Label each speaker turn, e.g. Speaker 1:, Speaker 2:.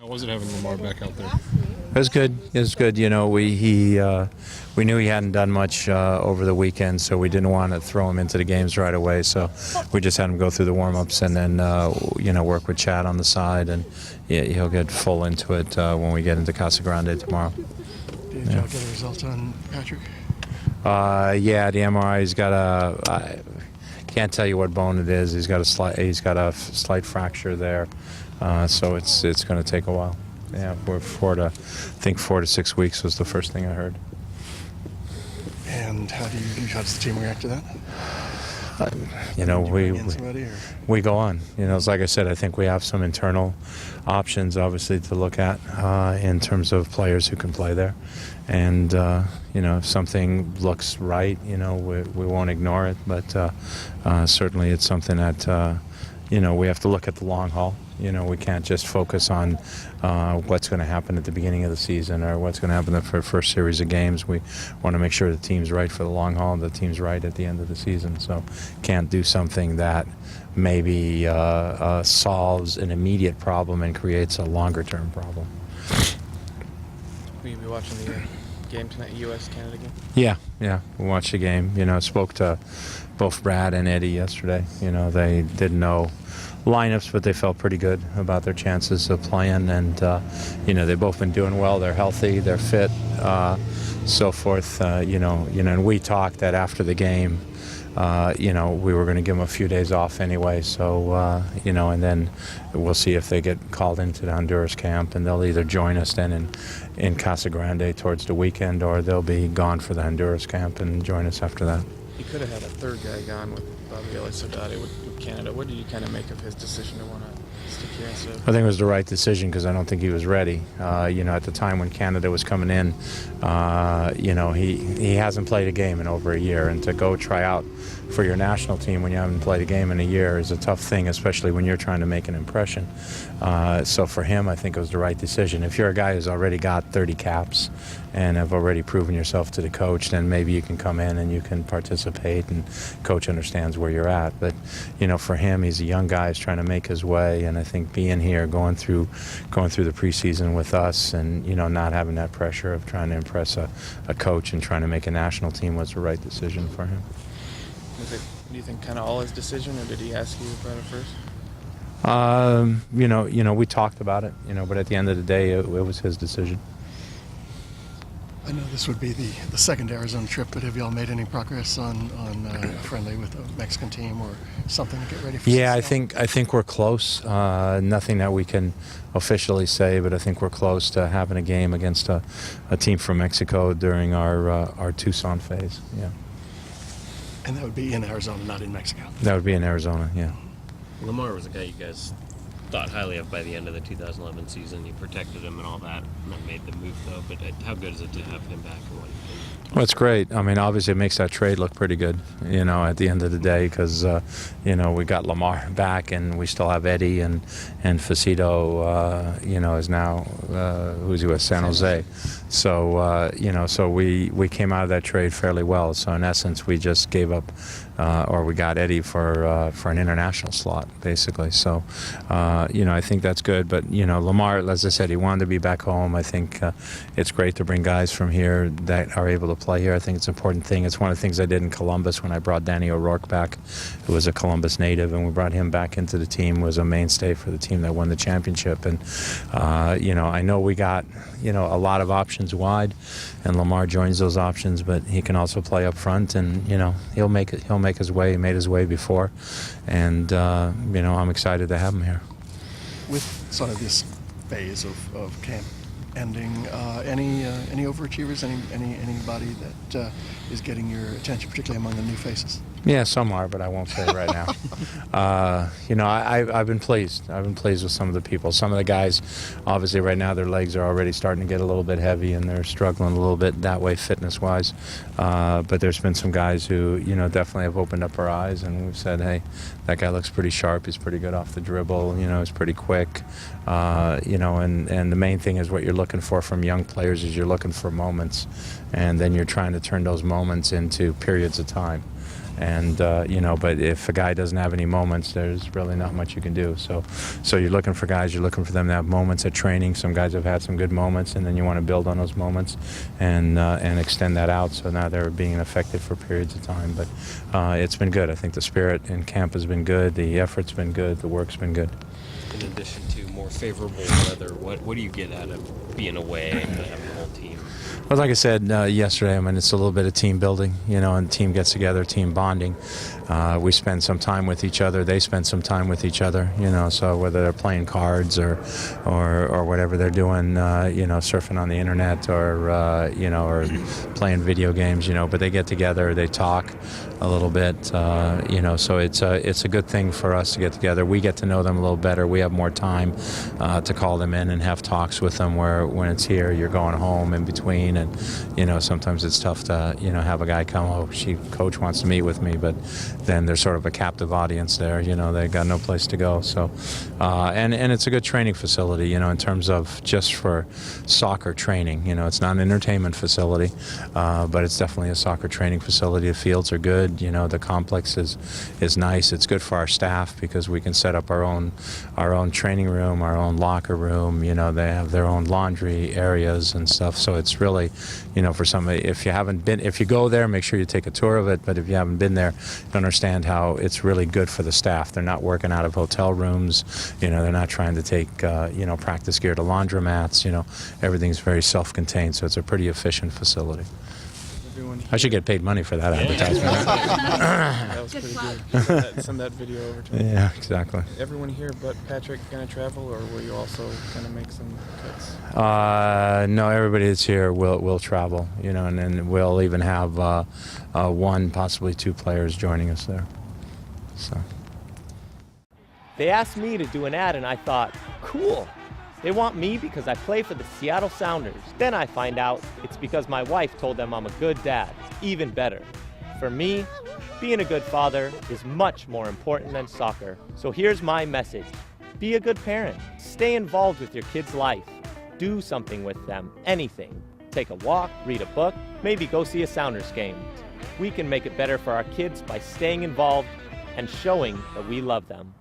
Speaker 1: How was it having Lamar back out there?
Speaker 2: It was good. It was good. You know, we knew he hadn't done much over the weekend, so we didn't want to throw him into the games right away. So we just had him go through the warm-ups and then work with Chad on the side, and he'll get full into it when we get into Casa Grande tomorrow.
Speaker 3: Did y'all get a result on Patrick?
Speaker 2: Yeah, the MRI. He's got I can't tell you what bone it is. He's got a slight fracture there, so it's going to take a while. Yeah, we're 4 to 6 weeks was the first thing I heard.
Speaker 3: And how does the team react to that?
Speaker 2: We go on. It's like I said, I think we have some internal options, obviously, to look at in terms of players who can play there. And, if something looks right, we won't ignore it. But certainly it's something that, we have to look at the long haul. We can't just focus on what's going to happen at the beginning of the season or what's going to happen for the first series of games. We want to make sure the team's right for the long haul and the team's right at the end of the season. So can't do something that maybe solves an immediate problem and creates a longer-term problem.
Speaker 4: Will you be watching the game tonight, U.S.-Canada game?
Speaker 2: Yeah, we watched the game. I spoke to both Brad and Eddie yesterday. They didn't know lineups, but they felt pretty good about their chances of playing, and they've both been doing well. They're healthy, they're fit, so forth. And we talked that after the game, we were going to give them a few days off anyway. So and then we'll see if they get called into the Honduras camp, and they'll either join us then in Casa Grande towards the weekend, or they'll be gone for the Honduras camp and join us after that.
Speaker 4: You could have had a third guy gone with Bobby Soldati with Canada. What do you kind of make of his decision to want to stick here instead?
Speaker 2: I think it was the right decision because I don't think he was ready. At the time when Canada was coming in, he hasn't played a game in over a year, and to go try out for your national team when you haven't played a game in a year is a tough thing, especially when you're trying to make an impression. So for him, I think it was the right decision. If you're a guy who's already got 30 caps and have already proven yourself to the coach, then maybe you can come in and you can participate, and coach understands where you're at. But for him, he's a young guy who's trying to make his way, and I think being here, going through the preseason with us, and not having that pressure of trying to impress a coach and trying to make a national team was the right decision for him.
Speaker 4: Was it, do you think, kind of all his decision, or did he ask you about it first?
Speaker 2: We talked about it, but at the end of the day, it was his decision.
Speaker 3: I know this would be the second Arizona trip, but have y'all made any progress on a friendly with a Mexican team or something to get ready for?
Speaker 2: Yeah, I think we're close. Nothing that we can officially say, but I think we're close to having a game against a team from Mexico during our Tucson phase. Yeah.
Speaker 3: And that would be in Arizona, not in Mexico.
Speaker 2: That would be in Arizona. Yeah.
Speaker 5: Lamar was a guy you guys thought highly of by the end of the 2011 season. You protected him and all that, and then made the move, though. But how good is it to have him back?
Speaker 2: Well, it's great. I mean, obviously, it makes that trade look pretty good, at the end of the day, because, we got Lamar back, and we still have Eddie, and Facito, is now, who's he with, San Jose. So, so we came out of that trade fairly well. So, in essence, we just gave up, or we got Eddie for an international slot, basically. So, I think that's good. But, Lamar, as I said, he wanted to be back home. I think it's great to bring guys from here that are able to play here. I think it's an important thing. It's one of the things I did in Columbus when I brought Danny O'Rourke back, who was a Columbus native, and we brought him back into the team, was a mainstay for the team that won the championship. And, I know we got, a lot of options wide, and Lamar joins those options, but he can also play up front, and, he'll make his way. He made his way before, and, I'm excited to have him here.
Speaker 3: With sort of this phase of camp ending, any overachievers, anybody that is getting your attention, particularly among the new faces?
Speaker 2: Yeah, some are, but I won't say it right now. I've been pleased. I've been pleased with some of the people. Some of the guys, obviously, right now their legs are already starting to get a little bit heavy, and they're struggling a little bit that way, fitness-wise. But there's been some guys who, definitely have opened up our eyes, and we've said, hey, that guy looks pretty sharp. He's pretty good off the dribble. He's pretty quick. And the main thing is what you're looking for from young players is you're looking for moments, and then you're trying to turn those moments into periods of time. And but if a guy doesn't have any moments, there's really not much you can do. So you're looking for guys, you're looking for them to have moments at training. Some guys have had some good moments, and then you want to build on those moments and extend that out. So now they're being effective for periods of time. But it's been good. I think the spirit in camp has been good. The effort's been good. The work's been good.
Speaker 5: In addition to more favorable weather, what do you get out of being away and having the whole team?
Speaker 2: Well, like I said yesterday, I mean, it's a little bit of team building, and the team gets together, team bonding. We spend some time with each other. They spend some time with each other, so whether they're playing cards or whatever they're doing, surfing on the internet or playing video games, but they get together, they talk a little bit, so it's a good thing for us to get together. We get to know them a little better. We have more time to call them in and have talks with them, where when it's here, you're going home in between, and sometimes it's tough to have a guy come, coach wants to meet with me, but then there's sort of a captive audience there. They got no place to go. So and it's a good training facility, in terms of just for soccer training. It's not an entertainment facility, but it's definitely a soccer training facility. The fields are good. The complex is nice. It's good for our staff because we can set up our own training room, our own locker room. They have their own laundry areas and stuff. So it's really, for somebody, if you go there, make sure you take a tour of it. But if you haven't been there, you understand how it's really good for the staff. They're not working out of hotel rooms. They're not trying to take practice gear to laundromats. Everything's very self-contained. So it's a pretty efficient facility. I should get paid money for that advertisement.
Speaker 4: That was pretty good. Send that video over to me.
Speaker 2: Yeah, exactly.
Speaker 4: Everyone here but Patrick going to travel, or will you also kind of make some cuts?
Speaker 2: No, everybody that's here will travel, and then we'll even have one, possibly two players joining us there. So.
Speaker 1: They asked me to do an ad, and I thought, cool. They want me because I play for the Seattle Sounders. Then I find out it's because my wife told them I'm a good dad. Even better. For me, being a good father is much more important than soccer. So here's my message. Be a good parent. Stay involved with your kid's life. Do something with them, anything. Take a walk, read a book, maybe go see a Sounders game. We can make it better for our kids by staying involved and showing that we love them.